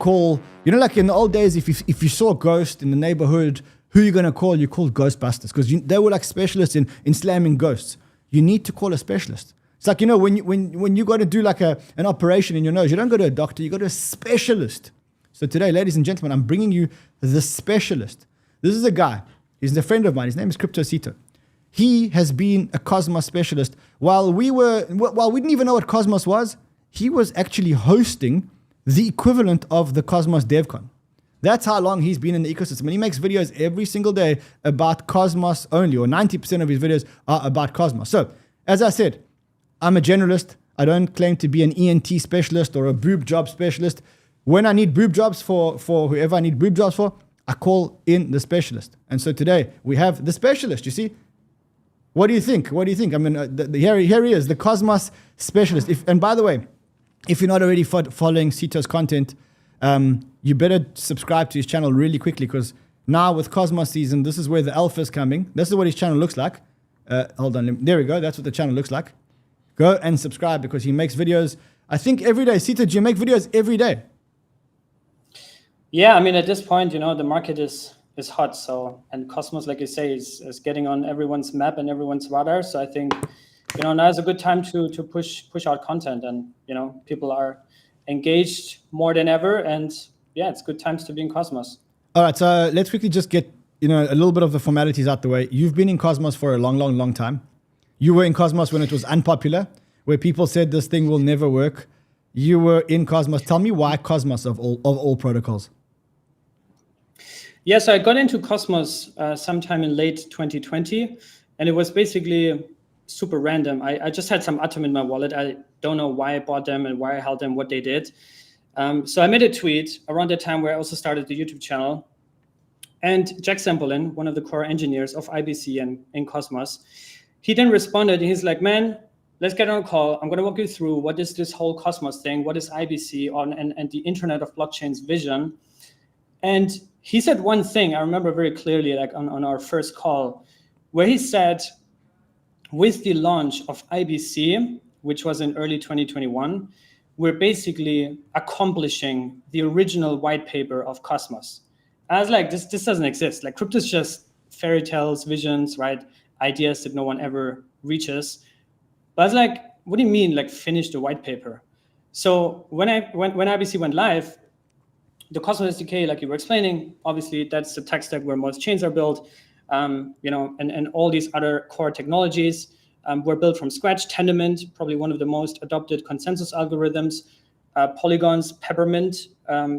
call, you know, like in the old days, if you saw a ghost in the neighborhood, who you going to call? You called Ghostbusters, because they were like specialists in slamming ghosts. You need to call a specialist. It's like, you know, when you got to do like an operation in your nose, you don't go to a doctor, you go to a specialist. So today, ladies and gentlemen, I'm bringing you the specialist. This is a guy. He's a friend of mine. His name is CryptoCito. He has been a Cosmos specialist. While we didn't even know what Cosmos was, he was actually hosting the equivalent of the Cosmos DevCon. That's how long he's been in the ecosystem. And he makes videos every single day about Cosmos only, or 90% of his videos are about Cosmos. So, as I said, I'm a generalist. I don't claim to be an ENT specialist or a boob job specialist. When I need boob jobs for whoever I need boob jobs for, I call in the specialist. And so today we have the specialist, you see? What do you think? What do you think? I mean, here he is, the Cosmos specialist. And by the way, if you're not already following Cito's content, you better subscribe to his channel really quickly, because now with Cosmos season, this is where the alpha is coming. This is what his channel looks like. Hold on. There we go. That's what the channel looks like. Go and subscribe, because he makes videos, I think, every day. Cito, do you make videos every day? Yeah, I mean, at this point, you know, the market is hot. So, and Cosmos, like you say, is getting on everyone's map and everyone's radar. So I think, you know, now is a good time to push out content, and, you know, people are engaged more than ever. And yeah, it's good times to be in Cosmos. All right, so let's quickly just get, you know, a little bit of the formalities out the way. You've been in Cosmos for a long time. You were in Cosmos when it was unpopular, where people said this thing will never work. You were in Cosmos. Tell me why Cosmos of all protocols. Yeah, so I got into Cosmos sometime in late 2020, and it was basically super random. I just had some Atom in my wallet. I don't know why I bought them and why I held them, what they did. So I made a tweet around that time where I also started the YouTube channel. And Jack Sempolin, one of the core engineers of IBC and in Cosmos, he then responded, and he's like, man, let's get on a call. I'm going to walk you through what is this whole Cosmos thing, what is IBC and the Internet of Blockchain's vision. And he said one thing I remember very clearly, like on our first call, where he said, with the launch of IBC, which was in early 2021, we're basically accomplishing the original white paper of Cosmos. I was like, this doesn't exist. Like, crypto is just fairy tales, visions, right? Ideas that no one ever reaches. But I was like, what do you mean, like, finish the white paper? So when IBC went live, the Cosmos SDK, like you were explaining, obviously that's the tech stack where most chains are built, you know, and all these other core technologies were built from scratch. Tendermint, probably one of the most adopted consensus algorithms. Polygon's Peppermint,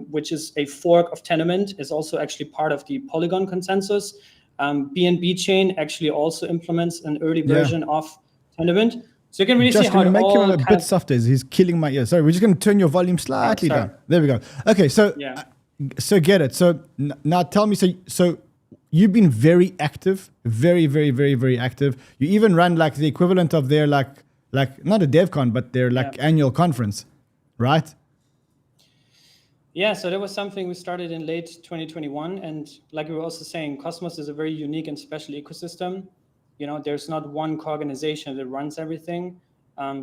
which is a fork of Tendermint, is also actually part of the Polygon consensus. BNB chain actually also implements an early version of Tendermint. So you can really see how make him a bit softer. He's killing my ear. Sorry, we're just going to turn your volume slightly down. There we go. Okay, so so get it. So now tell me, so you've been very active, very active. You even run like the equivalent of their like not a DevCon, but their like annual conference, right? Yeah, so that was something we started in late 2021. And like we were also saying, Cosmos is a very unique and special ecosystem. You know, there's not one organization that runs everything.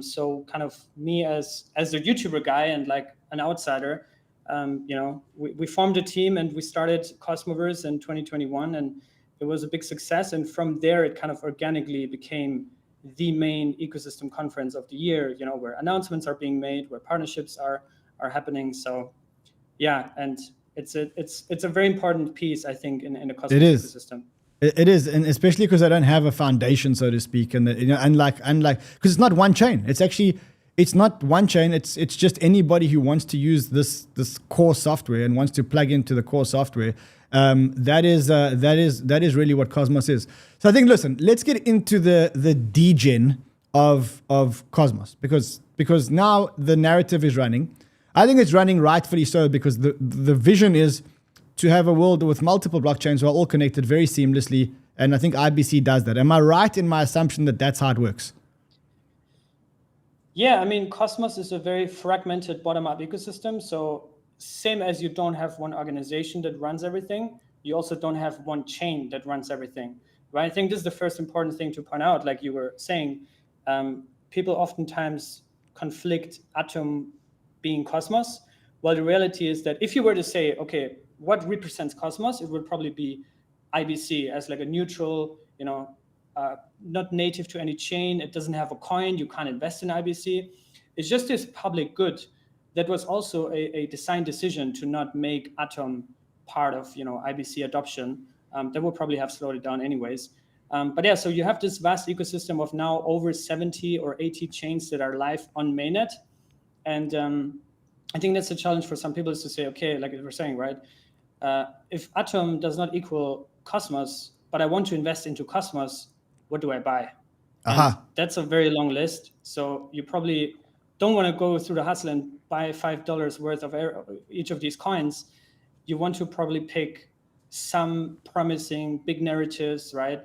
So kind of me as the YouTuber guy and like an outsider, you know, we formed a team and we started Cosmoverse in 2021, and it was a big success. And from there, it kind of organically became the main ecosystem conference of the year, you know, where announcements are being made, where partnerships are happening. So yeah, and it's a very important piece, I think, in the Cosmos ecosystem. It is, and especially because I don't have a foundation, so to speak, and you know, unlike because it's not one chain. It's not one chain. It's just anybody who wants to use this core software and wants to plug into the core software. That is really what Cosmos is. So I think, listen, let's get into the degen of Cosmos, because now the narrative is running. I think it's running rightfully so, because the vision is to have a world with multiple blockchains who are all connected very seamlessly. And I think IBC does that. Am I right in my assumption that that's how it works? Yeah, I mean, Cosmos is a very fragmented bottom-up ecosystem. So same as you don't have one organization that runs everything, you also don't have one chain that runs everything, right? I think this is the first important thing to point out. Like you were saying, people oftentimes conflict Atom being Cosmos Well, the reality is that if you were to say, okay, what represents Cosmos, it would probably be IBC as like a neutral, not native to any chain. It doesn't have a coin. You can't invest in IBC. It's just this public good that was also a design decision to not make Atom part of IBC adoption. That would probably have slowed it down anyways. But yeah, so you have this vast ecosystem of now over 70 or 80 chains that are live on mainnet. And I think that's a challenge for some people, is to say, okay, like we're saying, right? If Atom does not equal Cosmos, but I want to invest into Cosmos, what do I buy? And that's a very long list. So you probably don't want to go through the hustle and buy $5 worth of each of these coins. You want to probably pick some promising big narratives, right?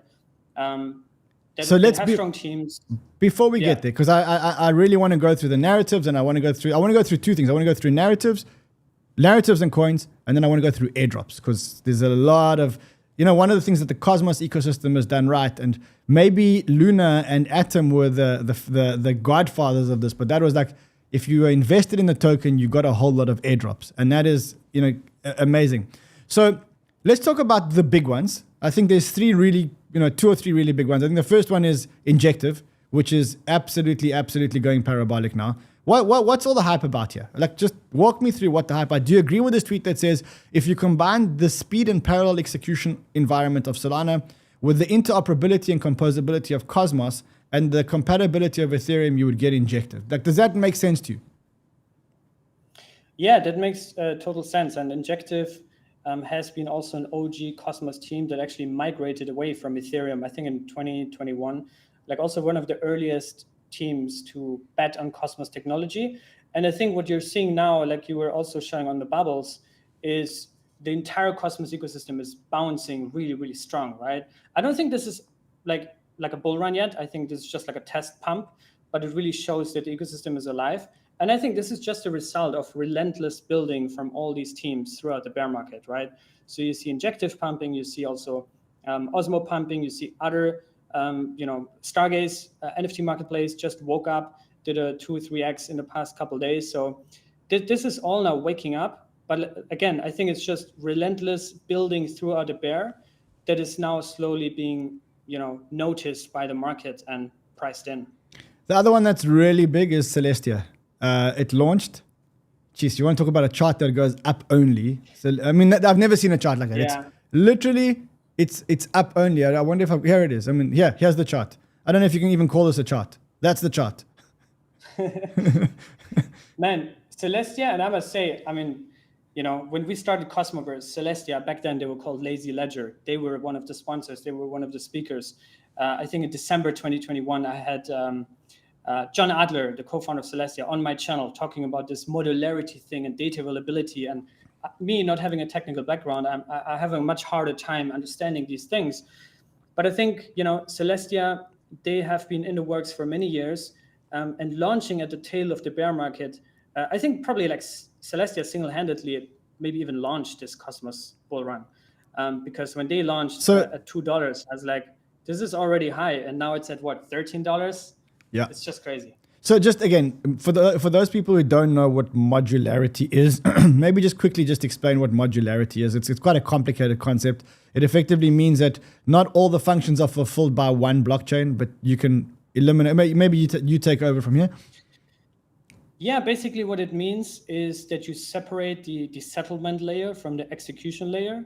So let's have strong teams. Before we get there, because I really want to go through the narratives, and I want to go through two things. I want to go through narratives and coins, and then I want to go through airdrops, because there's a lot of, one of the things that the Cosmos ecosystem has done right, and maybe Luna and Atom were the godfathers of this, but that was like, if you were invested in the token, you got a whole lot of airdrops, and that is, amazing. So let's talk about the big ones. I think there's two or three really big ones. I think the first one is Injective, which is absolutely going parabolic now. What's all the hype about here? Like, just walk me through what the hype are. Do you agree with this tweet that says, if you combine the speed and parallel execution environment of Solana with the interoperability and composability of Cosmos and the compatibility of Ethereum, you would get Injective? Like, does that make sense to you? Yeah, that makes total sense. And Injective has been also an OG Cosmos team that actually migrated away from Ethereum, I think in 2021, like also one of the earliest teams to bet on Cosmos technology. And I think what you're seeing now, like you were also showing on the bubbles, is the entire Cosmos ecosystem is bouncing really, really strong, right? I don't think this is like a bull run yet. I think this is just like a test pump, but it really shows that the ecosystem is alive. And I think this is just a result of relentless building from all these teams throughout the bear market, right? So you see Injective pumping, you see also OSMO pumping, you see other, Stargaze NFT marketplace just woke up, did a 2 or 3x in the past couple of days. So this is all now waking up. But again, I think it's just relentless building throughout the bear that is now slowly being, noticed by the market and priced in. The other one that's really big is Celestia. It launched. Jeez, you want to talk about a chart that goes up only? So I mean, I've never seen a chart like that. Yeah. It's literally, it's up only. I wonder if here it is. I mean, here's the chart. I don't know if you can even call this a chart. That's the chart. Man, Celestia, and I must say, I mean, when we started Cosmoverse, Celestia, back then they were called Lazy Ledger. They were one of the sponsors. They were one of the speakers. I think in December 2021, I had John Adler, the co-founder of Celestia, on my channel talking about this modularity thing and data availability. And me not having a technical background, I have a much harder time understanding these things. But I think, Celestia, they have been in the works for many years and launching at the tail of the bear market. I think probably like Celestia single-handedly maybe even launched this Cosmos bull run. Because when they launched at $2, I was like, this is already high. And now it's at what, $13? Yeah, it's just crazy. So just again, for those people who don't know what modularity is, maybe just quickly just explain what modularity is. It's quite a complicated concept. It effectively means that not all the functions are fulfilled by one blockchain, but you can eliminate. Maybe you take over from here. Yeah, basically what it means is that you separate the settlement layer from the execution layer,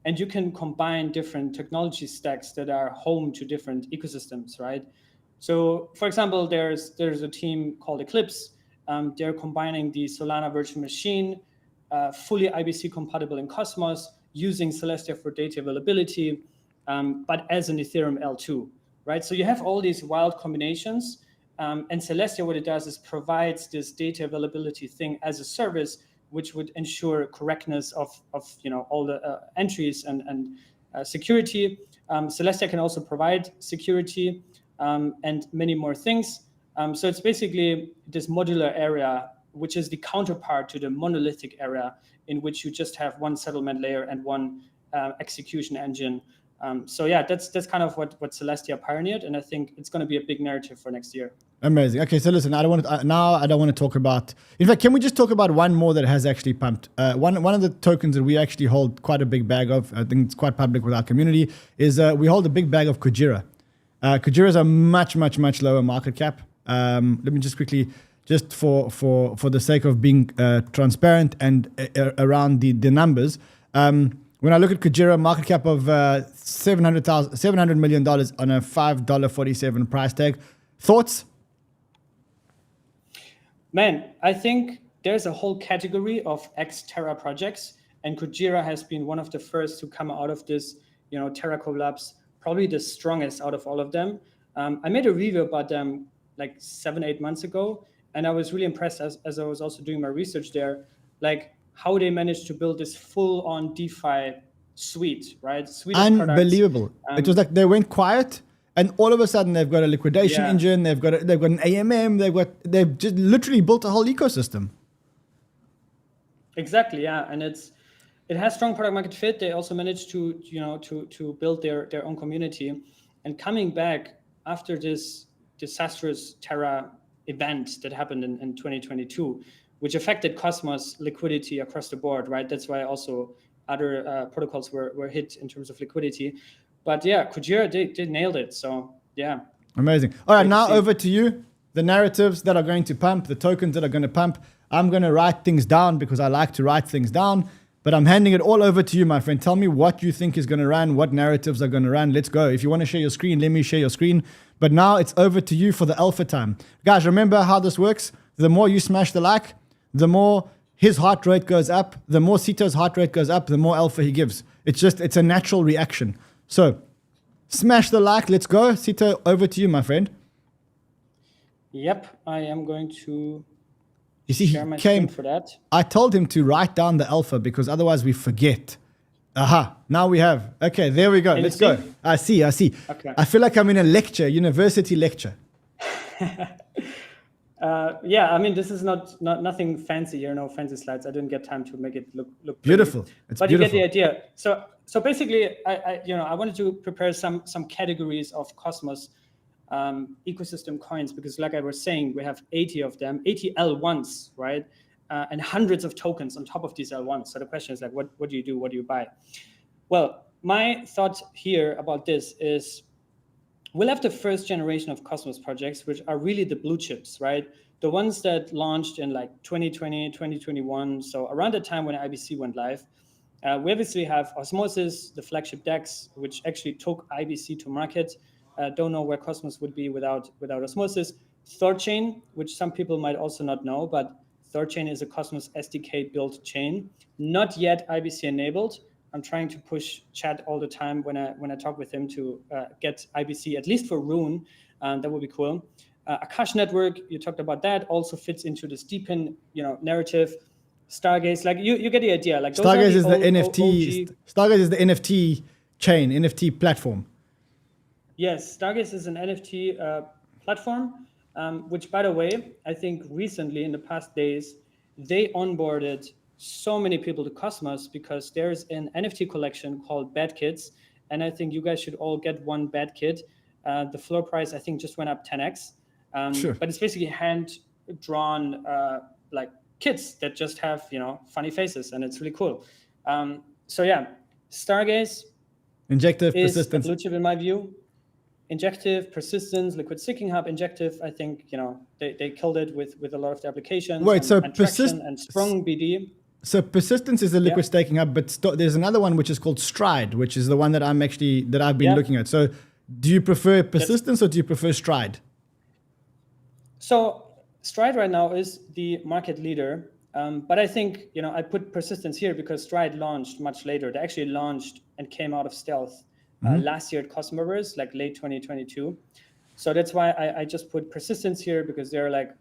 and you can combine different technology stacks that are home to different ecosystems, right? So, for example, there's a team called Eclipse. They're combining the Solana virtual machine, fully IBC compatible in Cosmos, using Celestia for data availability, but as an Ethereum L2, right? So you have all these wild combinations. And Celestia, what it does is provides this data availability thing as a service, which would ensure correctness of all the entries and security. Celestia can also provide security and many more things. So it's basically this modular area, which is the counterpart to the monolithic area, in which you just have one settlement layer and one execution engine. So yeah, that's kind of what Celestia pioneered, and I think it's going to be a big narrative for next year. Amazing. Okay, so listen, I don't want to talk about. In fact, can we just talk about one more that has actually pumped? One of the tokens that we actually hold quite a big bag of. I think it's quite public with our community. Is we hold a big bag of Kujira. Kujira is a much lower market cap. Let me just quickly, just for the sake of being transparent and around the numbers. When I look at Kujira, market cap of $700 million on a $5.47 price tag. Thoughts? Man, I think there's a whole category of ex-Terra projects, and Kujira has been one of the first to come out of this, Terra collapse, probably the strongest out of all of them. I made a review about them like 7-8 months ago, and I was really impressed as I was also doing my research there, like how they managed to build this full-on DeFi suite, right? Suite Unbelievable. It was like they went quiet. And all of a sudden, they've got a liquidation engine. They've got an AMM. They've just literally built a whole ecosystem. Exactly, yeah, and it has strong product market fit. They also managed to to build their own community, and coming back after this disastrous Terra event that happened in 2022, which affected Cosmos liquidity across the board, right? That's why also other protocols were hit in terms of liquidity. But yeah, Kujira, they nailed it. So yeah. Amazing. All right, now over to you. The narratives that are going to pump, the tokens that are going to pump. I'm going to write things down because I like to write things down. But I'm handing it all over to you, my friend. Tell me what you think is going to run, what narratives are going to run. Let's go. If you want to share your screen, let me share your screen. But now it's over to you for the alpha time. Guys, remember how this works. The more you smash the like, the more his heart rate goes up. The more Cito's heart rate goes up, the more alpha he gives. It's a natural reaction. So, smash the like. Let's go. Cito, over to you, my friend. Yep, I am going to share my screen for that. I told him to write down the alpha because otherwise we forget. Aha, now we have. Okay, there we go. Let's go. I see. Okay. I feel like I'm in a lecture, university lecture. Yeah, I mean, this is not nothing fancy here, no fancy slides. I didn't get time to make it look beautiful. But beautiful. You get the idea. So basically, I wanted to prepare some categories of Cosmos ecosystem coins because, like I was saying, we have 80 of them, 80 L1s, right, and hundreds of tokens on top of these L1s. So the question is like, what do you do? What do you buy? Well, my thought here about this is, we'll have the first generation of Cosmos projects, which are really the blue chips, right? The ones that launched in like 2020, 2021. So around the time when IBC went live. We obviously have Osmosis, the flagship DEX, which actually took IBC to market. Don't know where Cosmos would be without Osmosis. Thorchain, which some people might also not know, but Thorchain is a Cosmos SDK built chain, not yet IBC enabled. I'm trying to push Chad all the time when I talk with him to get IBC, at least for Rune. That would be cool. Akash Network, you talked about that, also fits into this deepen, narrative. Stargaze, like you get the idea. Like Stargaze is the NFT. Stargaze is the NFT chain, NFT platform. Yes, Stargaze is an NFT platform, which, by the way, I think recently in the past days, they onboarded so many people to Cosmos because there's an NFT collection called Bad Kits, and I think you guys should all get one Bad Kit. The floor price, I think, just went up 10x. Sure. But it's basically hand-drawn like kits that just have funny faces, and it's really cool. So yeah, Stargaze, Injective, is persistence, a blue chip in my view. Injective, persistence, liquid staking hub, Injective. I think they killed it with a lot of the applications. Wait, so Traction and Sprung BD. So persistence is the liquid staking hub, but there's another one which is called Stride, which is the one that I've been looking at. So do you prefer persistence or do you prefer Stride? So Stride right now is the market leader, but I think I put persistence here because Stride launched much later. They actually launched and came out of stealth last year at Cosmoverse, like late 2022. So that's why I just put persistence here because they're like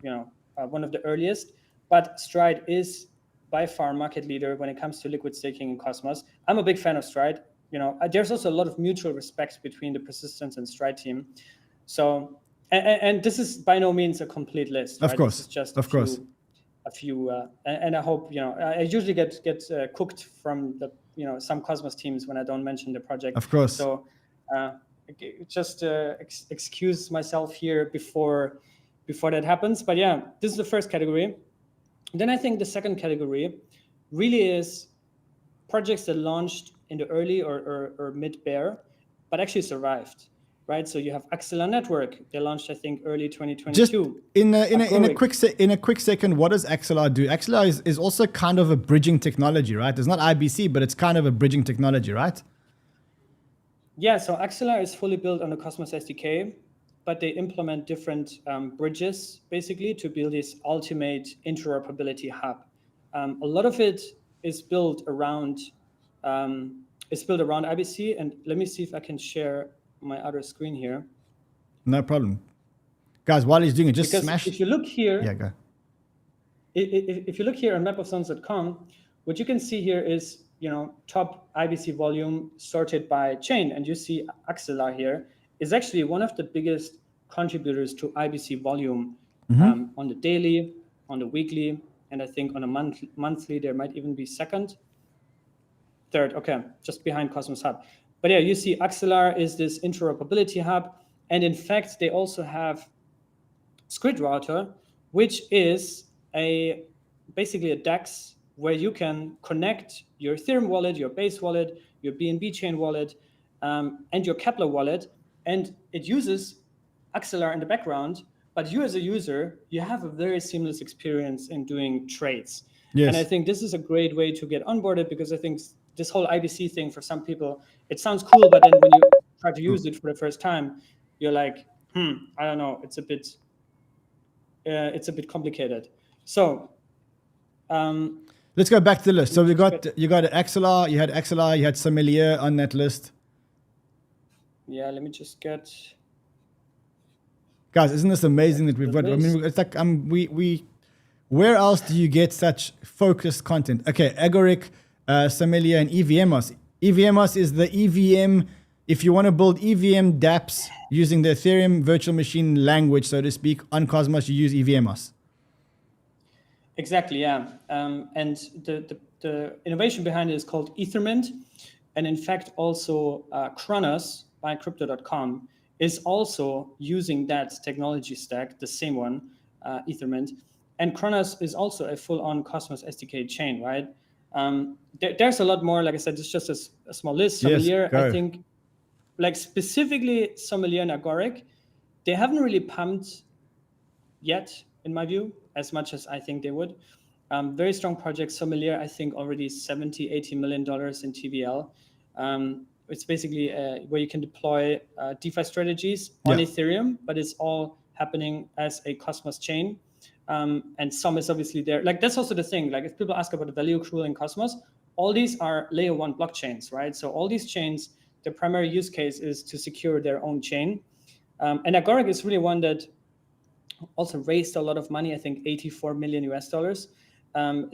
one of the earliest. But Stride is by far market leader when it comes to liquid staking in Cosmos. I'm a big fan of Stride. There's also a lot of mutual respect between the persistence and Stride team. So. And this is by no means a complete list. Of course, this is just a few. And I hope I usually get cooked from the some Cosmos teams when I don't mention the project. Of course. So just excuse myself here before before that happens. But yeah, this is the first category. Then I think the second category really is projects that launched in the early or mid bear, but actually survived, right? So you have Axelar Network. They launched, I think, early 2022. Just in a quick second, what does Axelar do? Axelar is also kind of a bridging technology, right? It's not IBC, but it's kind of a bridging technology, right? Yeah, so Axelar is fully built on the Cosmos SDK, but they implement different bridges basically to build this ultimate interoperability hub. A lot of it is built around IBC, and let me see if I can share my other screen here. No problem, guys. While he's doing it, just because smash. If you look here, yeah, go. If you look here on mapofzones.com, what you can see here is top IBC volume sorted by chain, and you see Axelar here is actually one of the biggest contributors to IBC volume on the daily, on the weekly, and I think on a monthly there might even be third, okay, just behind Cosmos Hub. But yeah, you see Axelar is this interoperability hub, and in fact they also have Squid Router, which is basically a DEX where you can connect your Ethereum wallet, your Base wallet, your BNB chain wallet, and your Kepler wallet, and it uses Axelar in the background. But you as a user, you have a very seamless experience in doing trades. Yes. And I think this is a great way to get onboarded, because I think this whole IBC thing for some people, it sounds cool, but then when you try to use it for the first time, you're like, I don't know, it's a bit complicated. So let's go back to the list. So you got Axelar, you had Axelar, you had Sommelier on that list. Yeah, let me just get. Guys, isn't this amazing that we've got? I mean, it's like we. Where else do you get such focused content? Okay, Agoric, Sommelier, and EVMOS. EVMOS is the EVM. If you want to build EVM dApps using the Ethereum virtual machine language, so to speak, on Cosmos, you use EVMOS. Exactly, yeah. And the innovation behind it is called Ethermint. And in fact, also Kronos by Crypto.com is also using that technology stack, the same one, Ethermint. And Kronos is also a full-on Cosmos SDK chain, right? There's a lot more. Like I said, it's just a small list. Sommelier, yes, I think, like specifically Sommelier and Agoric, they haven't really pumped yet, in my view, as much as I think they would. Very strong project. Sommelier, I think already $70-80 million in TVL. It's basically where you can deploy DeFi strategies on Ethereum, but it's all happening as a Cosmos chain. And some is obviously there. Like that's also the thing. Like if people ask about the value accrual in Cosmos, all these are layer 1 blockchains, right? So all these chains, the primary use case is to secure their own chain. And Agoric is really one that also raised a lot of money, I think $84 million US.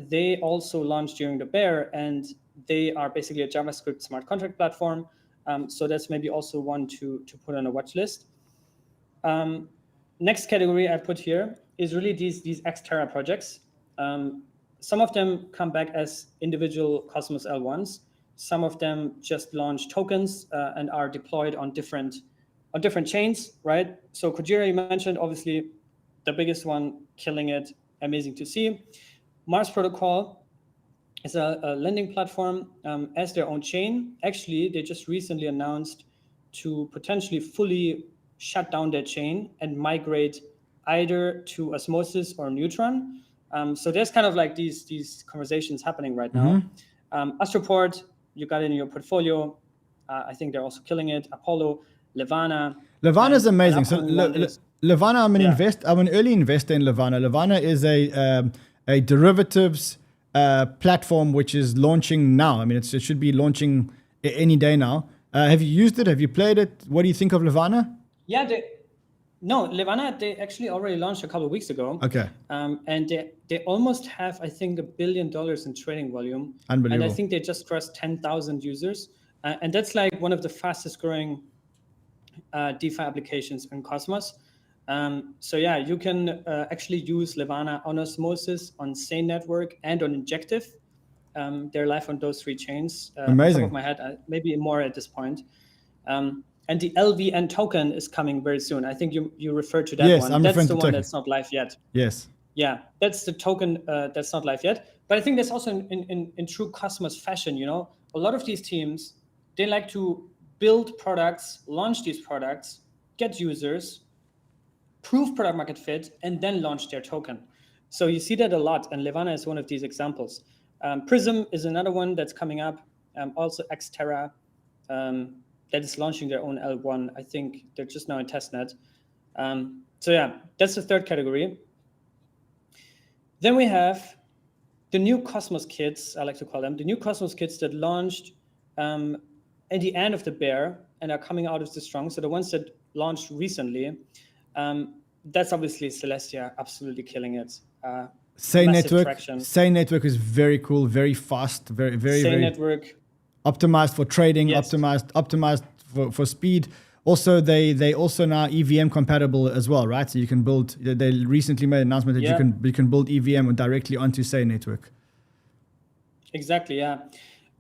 They also launched during the bear, and they are basically a JavaScript smart contract platform. So that's maybe also one to put on a watch list. Next category I put here is really these Xterra projects. Some of them come back as individual Cosmos L1s. Some of them just launch tokens and are deployed on different chains, right? So Kujira, you mentioned, obviously the biggest one, killing it, amazing to see. Mars Protocol is a lending platform as their own chain. Actually, they just recently announced to potentially fully shut down their chain and migrate either to Osmosis or Neutron. So there's kind of like these conversations happening right now. Astroport, you got it in your portfolio. I think they're also killing it. Apollo, Levana. Levana is amazing. So Levana, I'm an early investor in Levana. Levana is a derivatives platform which is launching now. I mean, it should be launching any day now. Have you used it? Have you played it? What do you think of Levana? Yeah, Levana, they actually already launched a couple of weeks ago. Okay. And they almost have, I think, $1 billion in trading volume. Unbelievable. And I think they just crossed 10,000 users. And that's like one of the fastest growing DeFi applications in Cosmos. So yeah, you can actually use Levana on Osmosis, on Sane Network, and on Injective. They're live on those 3 chains. Amazing. On top of my head, maybe more at this point. And the LVN token is coming very soon. I think you referred to that Yes, one. I'm That's referring the to one token. that's not live yet. Yes. Yeah, that's the token that's not live yet. But I think that's also in true Cosmos fashion, you know, a lot of these teams, they like to build products, launch these products, get users, prove product market fit, and then launch their token. So you see that a lot, and Levana is one of these examples. Prism is another one that's coming up. Also Xterra, that is launching their own L1. I think they're just now in testnet. So yeah, that's the third category. Then we have the new Cosmos kids, I like to call them, the new Cosmos kids that launched at the end of the bear and are coming out of the strong. So the ones that launched recently, that's obviously Celestia absolutely killing it. Say network. Traction. Say network is very cool, very fast, very Say network optimized for trading, yes. optimized for speed. Also, they also now EVM compatible as well, right? So you can build. They recently made an announcement that you can build EVM directly onto Say network. Exactly. Yeah.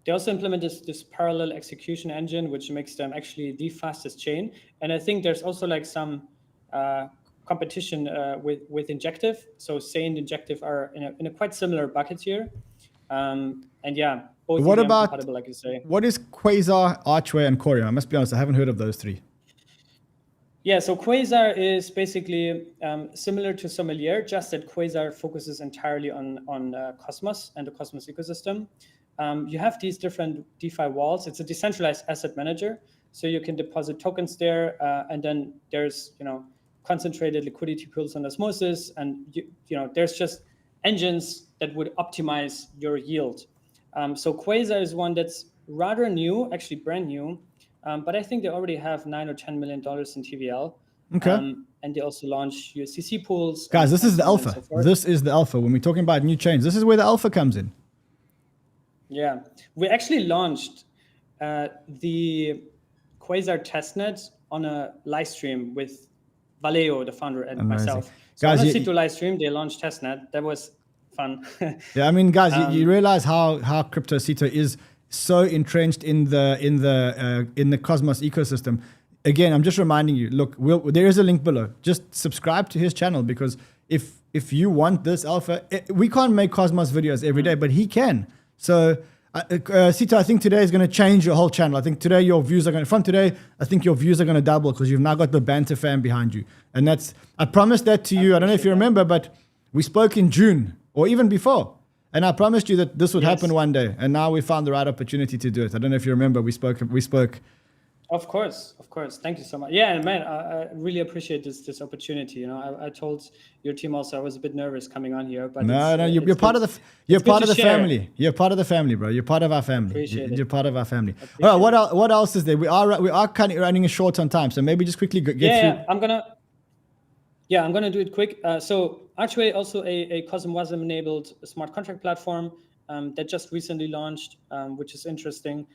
They also implemented this parallel execution engine, which makes them actually the fastest chain. And I think there's also like some competition with Injective. So Say and Injective are in a quite similar bucket here. And yeah, both what EVM about compatible, like you say. What is Quasar, Archway, and Corium? I must be honest, I haven't heard of those three. Yeah, so Quasar is basically similar to Sommelier, just that Quasar focuses entirely on Cosmos and the Cosmos ecosystem. You have these different DeFi walls. It's a decentralized asset manager, so you can deposit tokens there, and then there's concentrated liquidity pools on osmosis, and there's just engines that would optimize your yield. So Quasar is one that's rather new, actually brand new. But I think they already have $9 or $10 million in TVL. Okay. And they also launch USDC pools. Guys, this is the alpha. This is the alpha. When we're talking about new chains, this is where the alpha comes in. Yeah. We actually launched the Quasar testnet on a live stream with Valeo, the founder, and myself. So guys, on a C2 live stream, they launched testnet. That was fun. Yeah, I mean, guys, you realize how CryptoCito is so entrenched in the Cosmos ecosystem. Again, I'm just reminding you, look, there is a link below. Just subscribe to his channel, because if you want this alpha, we can't make Cosmos videos every day, but he can. So Cito, I think today is going to change your whole channel. I think today your views are going to, from today, I think your views are going to double, because you've now got the Banter fam behind you. And I promised that to you. I don't know if you remember, but we spoke in June or even before. And I promised you that this would happen one day, and now we found the right opportunity to do it. I don't know if you remember, we spoke. Of course. Thank you so much. Yeah, and man, I really appreciate this opportunity. I told your team also I was a bit nervous coming on here, but no, you're part of the family. You're part of the family, bro. You're part of our family. Appreciate you're part of our family. All right, what else is there? We are kind of running short on time, so maybe just quickly get through. I'm gonna do it quick. So Archway, also a CosmWasm enabled smart contract platform that just recently launched, which is interesting.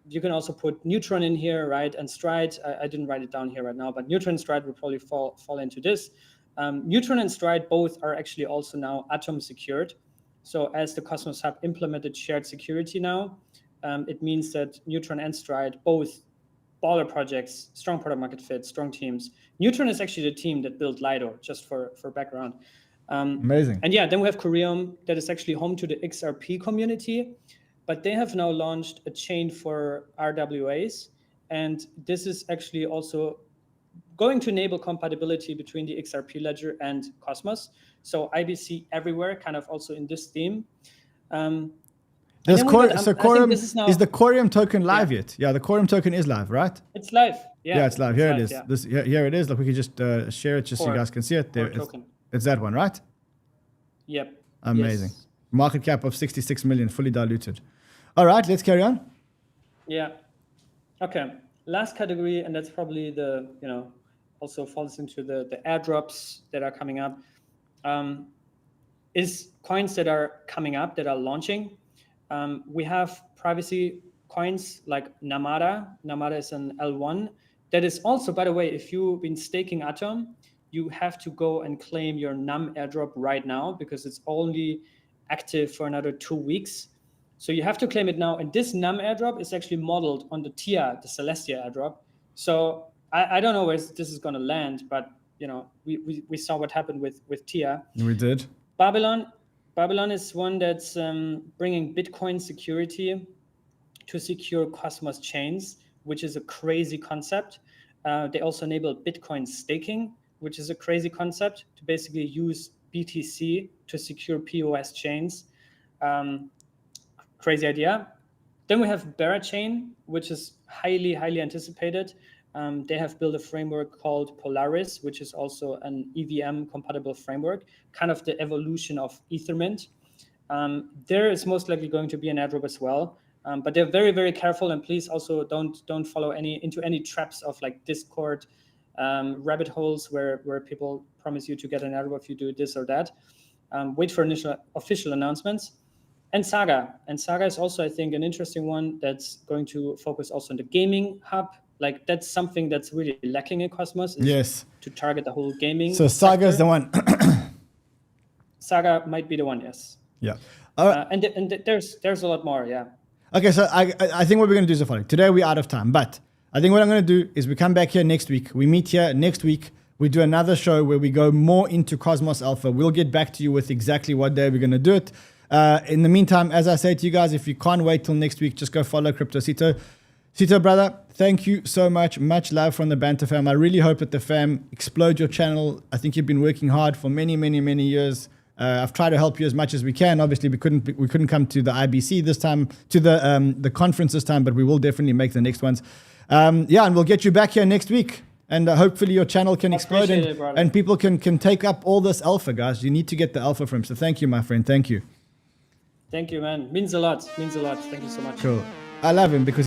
You can also put Neutron in here, right? And Stride. I didn't write it down here right now, but Neutron and Stride will probably fall into this. Neutron and Stride both are actually also now Atom secured. So as the Cosmos Hub implemented shared security now, it means that Neutron and Stride, both baller projects, strong product market fit, strong teams. Neutron is actually the team that built Lido, just for background. Amazing. And yeah, then we have Corium, that is actually home to the XRP community, but they have now launched a chain for RWAs. And this is actually also going to enable compatibility between the XRP ledger and Cosmos. So IBC everywhere, kind of also in this theme. Is the Corium token live yet? Yeah, the Corium token is live, right? It's live. Yeah, it's live. Here it is. Yeah. Here it is. Look, we can just share it just so you guys can see it. There, it's that one, right? Yep. Amazing. Yes. Market cap of 66 million, fully diluted. All right, let's carry on. Yeah. Okay. Last category, and that's probably also falls into the airdrops that are coming up, is coins that are coming up, that are launching. We have privacy coins like Namada. Namada is an L1. That is also, by the way, if you've been staking Atom, you have to go and claim your NAM airdrop right now, because it's only active for another 2 weeks. So you have to claim it now. And this NAM airdrop is actually modeled on the TIA, the Celestia airdrop. So I don't know where this is going to land, but we saw what happened with TIA. We did. Babylon is one that's bringing Bitcoin security to secure Cosmos chains, which is a crazy concept. They also enable Bitcoin staking, which is a crazy concept, to basically use BTC to secure POS chains. Crazy idea. Then we have Berachain, which is highly, highly anticipated. They have built a framework called Polaris, which is also an EVM compatible framework, kind of the evolution of Ethermint. There is most likely going to be an airdrop as well, but they're very, very careful. And please also don't follow into any traps of like Discord rabbit holes where people promise you to get an airdrop if you do this or that. Wait for initial official announcements. And Saga is also, I think, an interesting one that's going to focus also on the gaming hub. Like that's something that's really lacking in Cosmos. Yes. To target the whole gaming. So Saga is the one. Saga might be the one, yes. Yeah. And there's a lot more, yeah. Okay, so I think what we're going to do is the following. Today we're out of time, but I think what I'm going to do is we come back here next week. We meet here next week. We do another show where we go more into Cosmos Alpha. We'll get back to you with exactly what day we're going to do it. In the meantime, as I say to you guys, if you can't wait till next week, just go follow CryptoCito. Cito, brother, thank you so much. Much love from the Banter fam. I really hope that the fam explode your channel. I think you've been working hard for many, many, many years. I've tried to help you as much as we can. Obviously, we couldn't come to the IBC this time, to the conference this time, but we will definitely make the next ones. And we'll get you back here next week. And hopefully your channel can explode and people can take up all this alpha, guys. You need to get the alpha from. So thank you, my friend. Thank you. Thank you, man. Means a lot. Means a lot. Thank you so much. Cool. I love him because